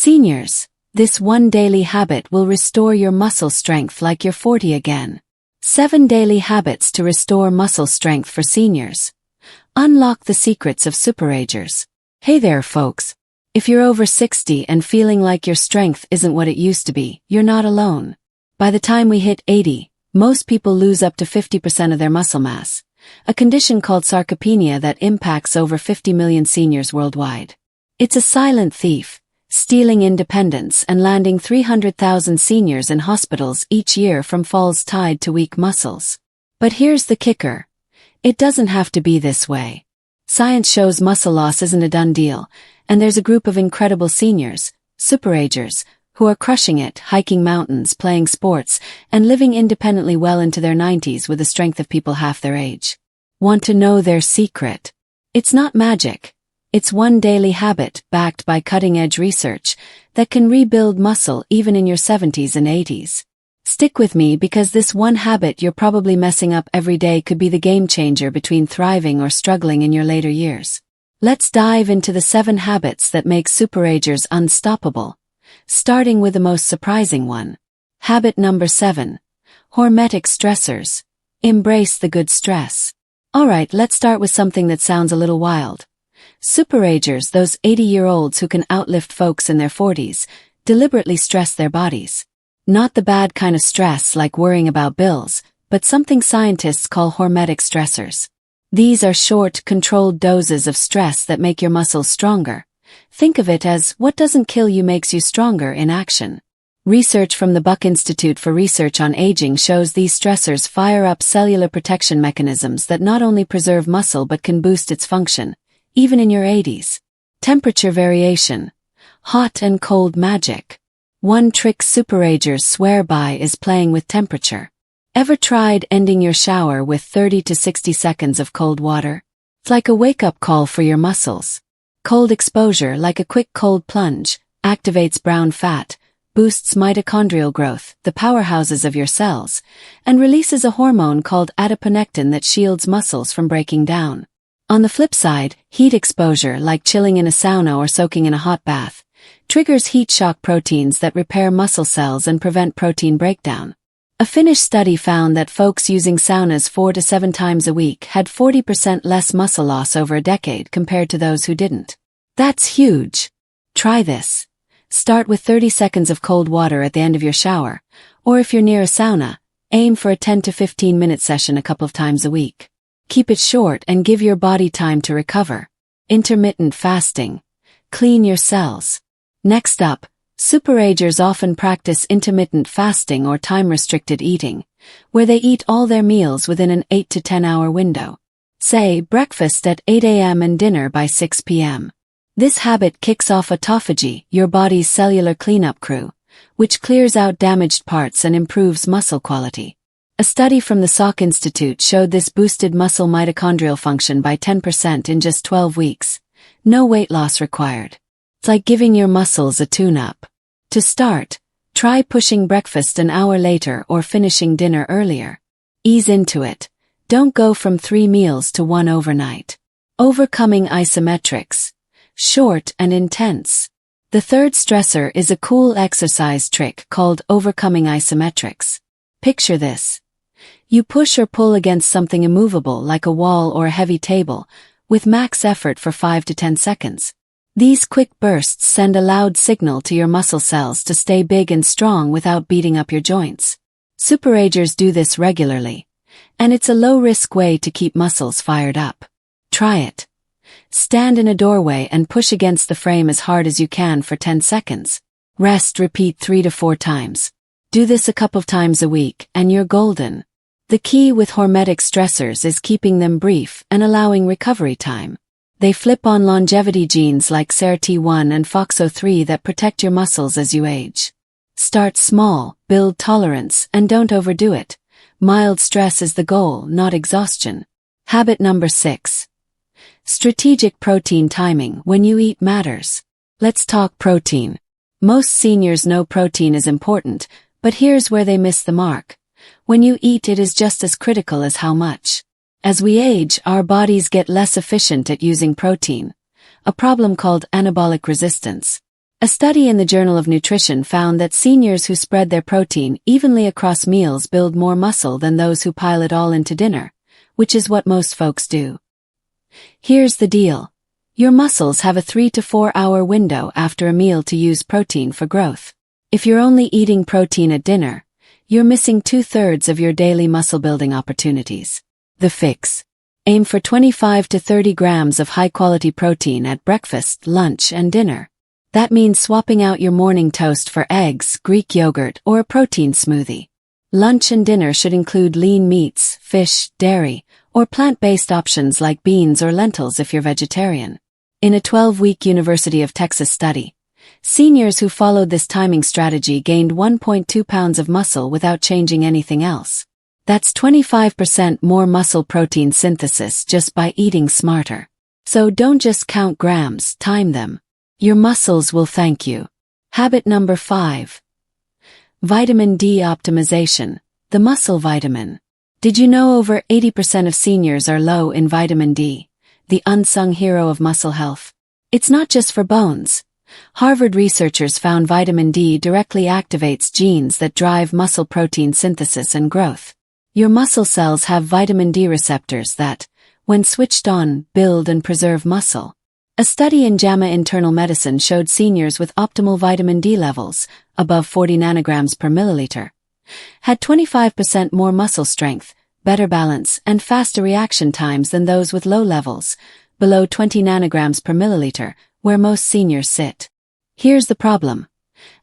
Seniors, this one daily habit will restore your muscle strength like you're 40 again. 7 daily habits to restore muscle strength for seniors. Unlock the secrets of superagers. Hey there, folks. If you're over 60 and feeling like your strength isn't what it used to be, you're not alone. By the time we hit 80, most people lose up to 50% of their muscle mass, a condition called sarcopenia that impacts over 50 million seniors worldwide. It's a silent thief, stealing independence and landing 300,000 seniors in hospitals each year from falls tied to weak muscles. But here's the kicker. It doesn't have to be this way. Science shows muscle loss isn't a done deal, and there's a group of incredible seniors, superagers, who are crushing it, hiking mountains, playing sports, and living independently well into their 90s with the strength of people half their age. Want to know their secret? It's not magic. It's one daily habit backed by cutting-edge research that can rebuild muscle even in your 70s and 80s. Stick with me because this one habit you're probably messing up every day could be the game changer between thriving or struggling in your later years. Let's dive into the 7 habits that make superagers unstoppable, starting with the most surprising one. Habit number 7. Hormetic stressors. Embrace the good stress. Alright, let's start with something that sounds a little wild. Superagers, those 80-year-olds who can outlift folks in their 40s, deliberately stress their bodies. Not the bad kind of stress like worrying about bills, but something scientists call hormetic stressors. These are short, controlled doses of stress that make your muscles stronger. Think of it as what doesn't kill you makes you stronger in action. Research from the Buck Institute for Research on Aging shows these stressors fire up cellular protection mechanisms that not only preserve muscle but can boost its function, even in your 80s. Temperature variation. Hot and cold magic. One trick superagers swear by is playing with temperature. Ever tried ending your shower with 30 to 60 seconds of cold water? It's like a wake-up call for your muscles. Cold exposure, like a quick cold plunge, activates brown fat, boosts mitochondrial growth, the powerhouses of your cells, and releases a hormone called adiponectin that shields muscles from breaking down. On the flip side, heat exposure, like chilling in a sauna or soaking in a hot bath, triggers heat shock proteins that repair muscle cells and prevent protein breakdown. A Finnish study found that folks using saunas 4 to 7 times a week had 40% less muscle loss over a decade compared to those who didn't. That's huge. Try this. Start with 30 seconds of cold water at the end of your shower, or if you're near a sauna, aim for a 10 to 15-minute session a couple of times a week. Keep it short and give your body time to recover. Intermittent fasting. Clean your cells. Next up, superagers often practice intermittent fasting or time-restricted eating, where they eat all their meals within an 8 to 10-hour window. Say, breakfast at 8 a.m. and dinner by 6 p.m. This habit kicks off autophagy, your body's cellular cleanup crew, which clears out damaged parts and improves muscle quality. A study from the Salk Institute showed this boosted muscle mitochondrial function by 10% in just 12 weeks. No weight loss required. It's like giving your muscles a tune-up. To start, try pushing breakfast an hour later or finishing dinner earlier. Ease into it. Don't go from 3 meals to 1 overnight. Overcoming isometrics. Short and intense. The third stressor is a cool exercise trick called overcoming isometrics. Picture this. You push or pull against something immovable like a wall or a heavy table, with max effort for 5 to 10 seconds. These quick bursts send a loud signal to your muscle cells to stay big and strong without beating up your joints. Superagers do this regularly, and it's a low-risk way to keep muscles fired up. Try it. Stand in a doorway and push against the frame as hard as you can for 10 seconds. Rest, repeat 3 to 4 times. Do this a couple of times a week, and you're golden. The key with hormetic stressors is keeping them brief and allowing recovery time. They flip on longevity genes like SERT1 and FOXO3 that protect your muscles as you age. Start small, build tolerance, and don't overdo it. Mild stress is the goal, not exhaustion. Habit number 6. Strategic protein timing. When you eat matters. Let's talk protein. Most seniors know protein is important, but here's where they miss the mark. When you eat, it is just as critical as how much. As we age, our bodies get less efficient at using protein, a problem called anabolic resistance. A study in the Journal of Nutrition found that seniors who spread their protein evenly across meals build more muscle than those who pile it all into dinner, which is what most folks do. Here's the deal. Your muscles have a 3 to 4 hour window after a meal to use protein for growth. If you're only eating protein at dinner, you're missing 2/3 of your daily muscle-building opportunities. The fix. Aim for 25 to 30 grams of high-quality protein at breakfast, lunch, and dinner. That means swapping out your morning toast for eggs, Greek yogurt, or a protein smoothie. Lunch and dinner should include lean meats, fish, dairy, or plant-based options like beans or lentils if you're vegetarian. In a 12-week University of Texas study, seniors who followed this timing strategy gained 1.2 pounds of muscle without changing anything else. That's 25% more muscle protein synthesis just by eating smarter. So don't just count grams, time them. Your muscles will thank you. Habit number 5. Vitamin D optimization, the muscle vitamin. Did you know over 80% of seniors are low in vitamin D, the unsung hero of muscle health? It's not just for bones. Harvard researchers found vitamin D directly activates genes that drive muscle protein synthesis and growth. Your muscle cells have vitamin D receptors that, when switched on, build and preserve muscle. A study in JAMA Internal Medicine showed seniors with optimal vitamin D levels, above 40 nanograms per milliliter, had 25% more muscle strength, better balance, and faster reaction times than those with low levels, below 20 nanograms per milliliter, where most seniors sit. Here's the problem.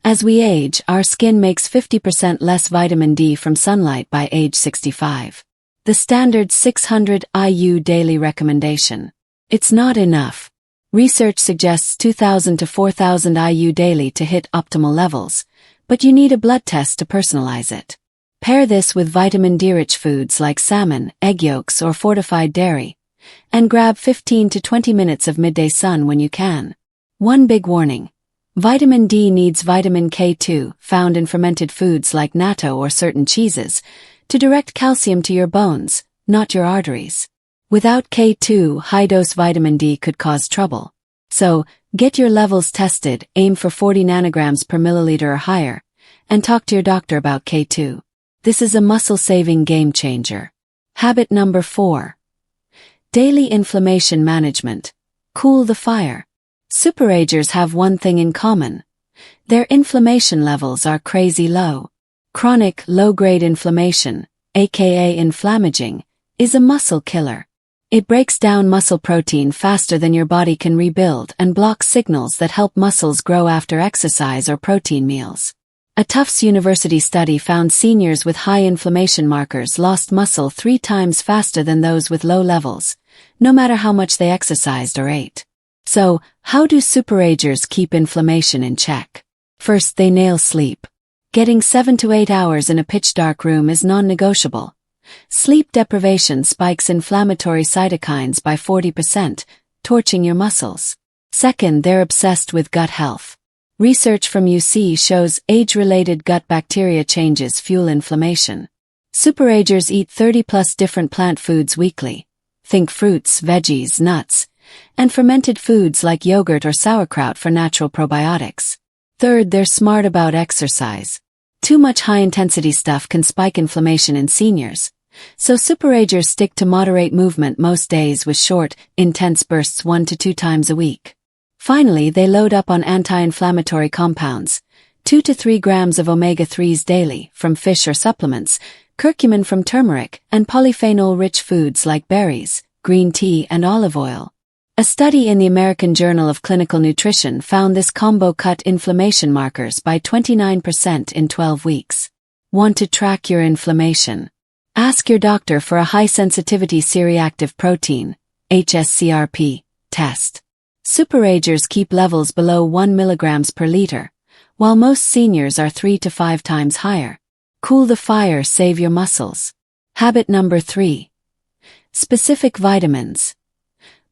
As we age, our skin makes 50% less vitamin D from sunlight by age 65. The standard 600 IU daily recommendation. It's not enough. Research suggests 2,000 to 4,000 IU daily to hit optimal levels, but you need a blood test to personalize it. Pair this with vitamin D-rich foods like salmon, egg yolks, or fortified dairy, and grab 15 to 20 minutes of midday sun when you can. One big warning. Vitamin D needs vitamin K2, found in fermented foods like natto or certain cheeses, to direct calcium to your bones, not your arteries. Without K2, high-dose vitamin D could cause trouble. So, get your levels tested, aim for 40 nanograms per milliliter or higher, and talk to your doctor about K2. This is a muscle-saving game changer. Habit number 4. Daily inflammation management. Cool the fire. Superagers have one thing in common. Their inflammation levels are crazy low. Chronic, low-grade inflammation, aka inflammaging, is a muscle killer. It breaks down muscle protein faster than your body can rebuild and blocks signals that help muscles grow after exercise or protein meals. A Tufts University study found seniors with high inflammation markers lost muscle 3 times faster than those with low levels, no matter how much they exercised or ate. So, how do superagers keep inflammation in check? First, they nail sleep. Getting 7 to 8 hours in a pitch-dark room is non-negotiable. Sleep deprivation spikes inflammatory cytokines by 40%, torching your muscles. Second, they're obsessed with gut health. Research from UC shows age-related gut bacteria changes fuel inflammation. Superagers eat 30+ different plant foods weekly. Think fruits, veggies, nuts, and fermented foods like yogurt or sauerkraut for natural probiotics. Third, they're smart about exercise. Too much high-intensity stuff can spike inflammation in seniors. So superagers stick to moderate movement most days with short, intense bursts 1 to 2 times a week. Finally, they load up on anti-inflammatory compounds, 2 to 3 grams of omega-3s daily from fish or supplements, curcumin from turmeric, and polyphenol-rich foods like berries, green tea, and olive oil. A study in the American Journal of Clinical Nutrition found this combo cut inflammation markers by 29% in 12 weeks. Want to track your inflammation? Ask your doctor for a high-sensitivity C-reactive protein, HSCRP, test. Superagers keep levels below 1 mg per liter, while most seniors are 3 to 5 times higher. Cool the fire, save your muscles. Habit number 3. Specific vitamins.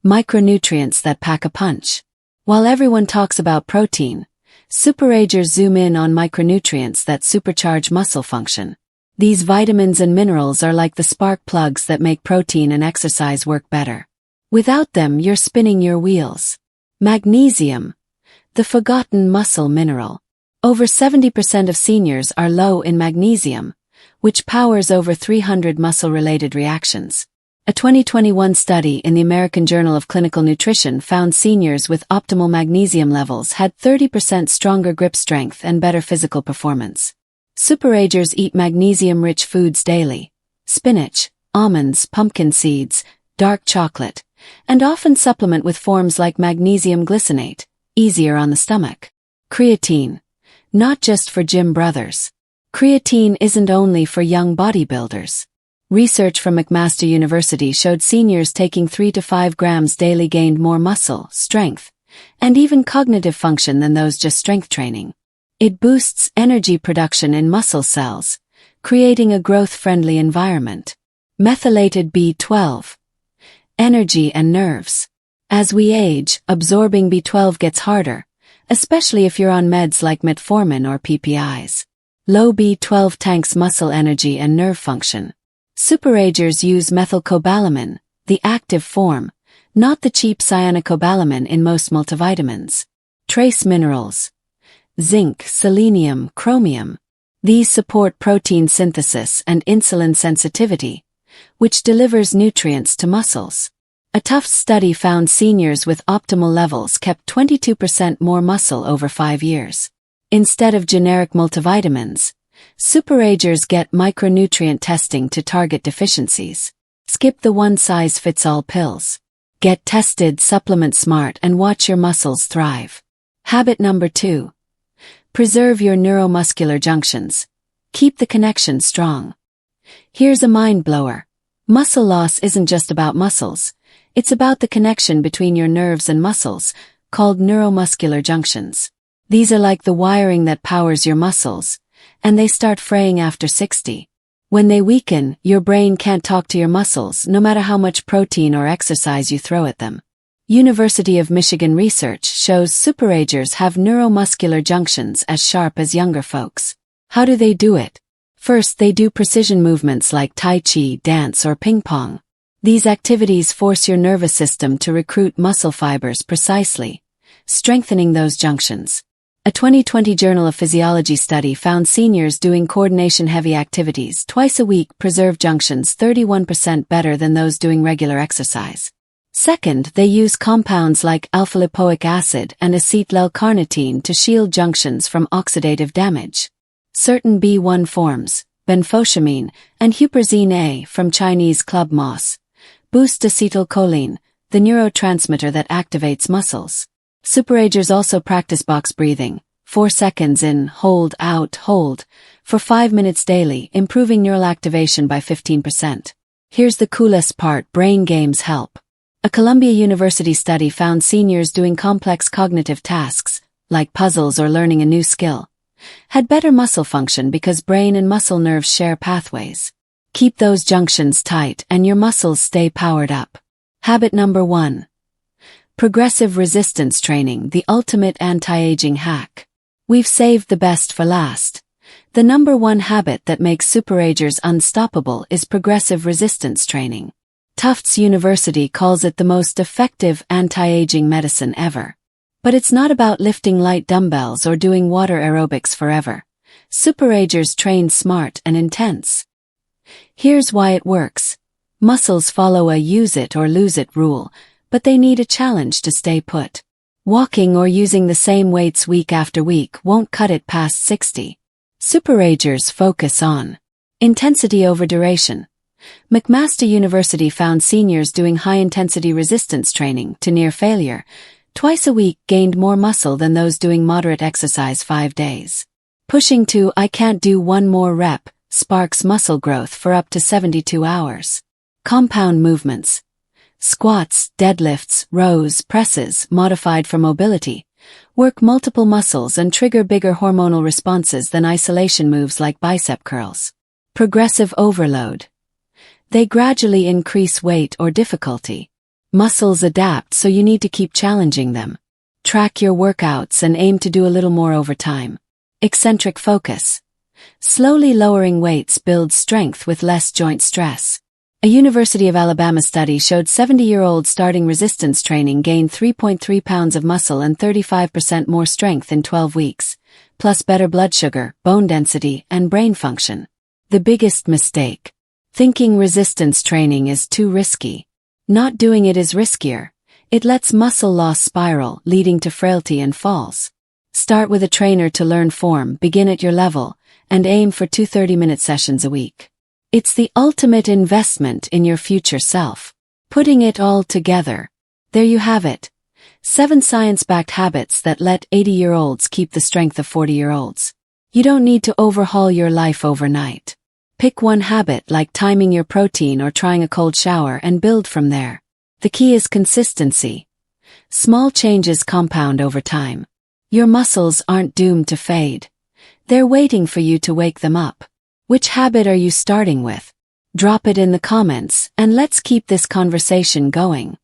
Micronutrients that pack a punch. While everyone talks about protein, superagers zoom in on micronutrients that supercharge muscle function. These vitamins and minerals are like the spark plugs that make protein and exercise work better. Without them, you're spinning your wheels. Magnesium. The forgotten muscle mineral. Over 70% of seniors are low in magnesium, which powers over 300 muscle-related reactions. A 2021 study in the American Journal of Clinical Nutrition found seniors with optimal magnesium levels had 30% stronger grip strength and better physical performance. Superagers eat magnesium-rich foods daily: spinach, almonds, pumpkin seeds, dark chocolate, and often supplement with forms like magnesium glycinate, easier on the stomach. Creatine. Not just for gym brothers. Creatine isn't only for young bodybuilders. Research from McMaster University showed seniors taking 3 to 5 grams daily gained more muscle, strength, and even cognitive function than those just strength training. It boosts energy production in muscle cells, creating a growth-friendly environment. Methylated B12. Energy and nerves. As we age, absorbing B12 gets harder, especially if you're on meds like metformin or PPIs. Low B12 tanks muscle energy and nerve function. Superagers use methylcobalamin, the active form, not the cheap cyanocobalamin in most multivitamins. Trace minerals. Zinc, selenium, chromium. These support protein synthesis and insulin sensitivity, which delivers nutrients to muscles. A Tufts study found seniors with optimal levels kept 22% more muscle over 5 years. Instead of generic multivitamins, superagers get micronutrient testing to target deficiencies. Skip the one-size-fits-all pills. Get tested, supplement smart, and watch your muscles thrive. Habit number 2. Preserve your neuromuscular junctions. Keep the connection strong. Here's a mind-blower. Muscle loss isn't just about muscles. It's about the connection between your nerves and muscles, called neuromuscular junctions. These are like the wiring that powers your muscles, and they start fraying after 60. When they weaken, your brain can't talk to your muscles no matter how much protein or exercise you throw at them. University of Michigan research shows superagers have neuromuscular junctions as sharp as younger folks. How do they do it? First, they do precision movements like Tai Chi, dance, or ping pong. These activities force your nervous system to recruit muscle fibers precisely, strengthening those junctions. A 2020 Journal of Physiology study found seniors doing coordination-heavy activities twice a week preserve junctions 31% better than those doing regular exercise. Second, they use compounds like alpha-lipoic acid and acetyl-L-carnitine to shield junctions from oxidative damage. Certain B1 forms, benfotiamine and huperzine A from Chinese club moss, boost acetylcholine, the neurotransmitter that activates muscles. Superagers also practice box breathing, 4 seconds in, hold, out, hold, for 5 minutes daily, improving neural activation by 15%. Here's the coolest part: brain games help. A Columbia University study found seniors doing complex cognitive tasks, like puzzles or learning a new skill, had better muscle function because brain and muscle nerves share pathways. Keep those junctions tight and your muscles stay powered up. Habit number 1. Progressive resistance training, the ultimate anti-aging hack. We've saved the best for last. The number 1 habit that makes superagers unstoppable is progressive resistance training. Tufts University calls it the most effective anti-aging medicine ever. But it's not about lifting light dumbbells or doing water aerobics forever. Superagers train smart and intense. Here's why it works. Muscles follow a use it or lose it rule, but they need a challenge to stay put. Walking or using the same weights week after week won't cut it past 60. Superagers focus on intensity over duration. McMaster University found seniors doing high-intensity resistance training to near failure twice a week gained more muscle than those doing moderate exercise 5 days. Pushing to "I can't do one more rep" sparks muscle growth for up to 72 hours. Compound movements. Squats, deadlifts, rows, presses, modified for mobility, work multiple muscles and trigger bigger hormonal responses than isolation moves like bicep curls. Progressive overload. They gradually increase weight or difficulty. Muscles adapt, so you need to keep challenging them. Track your workouts and aim to do a little more over time. Eccentric focus. Slowly lowering weights builds strength with less joint stress. A University of Alabama study showed 70-year-olds starting resistance training gained 3.3 pounds of muscle and 35% more strength in 12 weeks, plus better blood sugar, bone density, and brain function. The biggest mistake. Thinking resistance training is too risky. Not doing it is riskier. It lets muscle loss spiral, leading to frailty and falls. Start with a trainer to learn form, begin at your level, and aim for 2 30-minute sessions a week. It's the ultimate investment in your future self. Putting it all together. There you have it. 7 science-backed habits that let 80-year-olds keep the strength of 40-year-olds. You don't need to overhaul your life overnight. Pick one habit like timing your protein or trying a cold shower and build from there. The key is consistency. Small changes compound over time. Your muscles aren't doomed to fade. They're waiting for you to wake them up. Which habit are you starting with? Drop it in the comments, and let's keep this conversation going.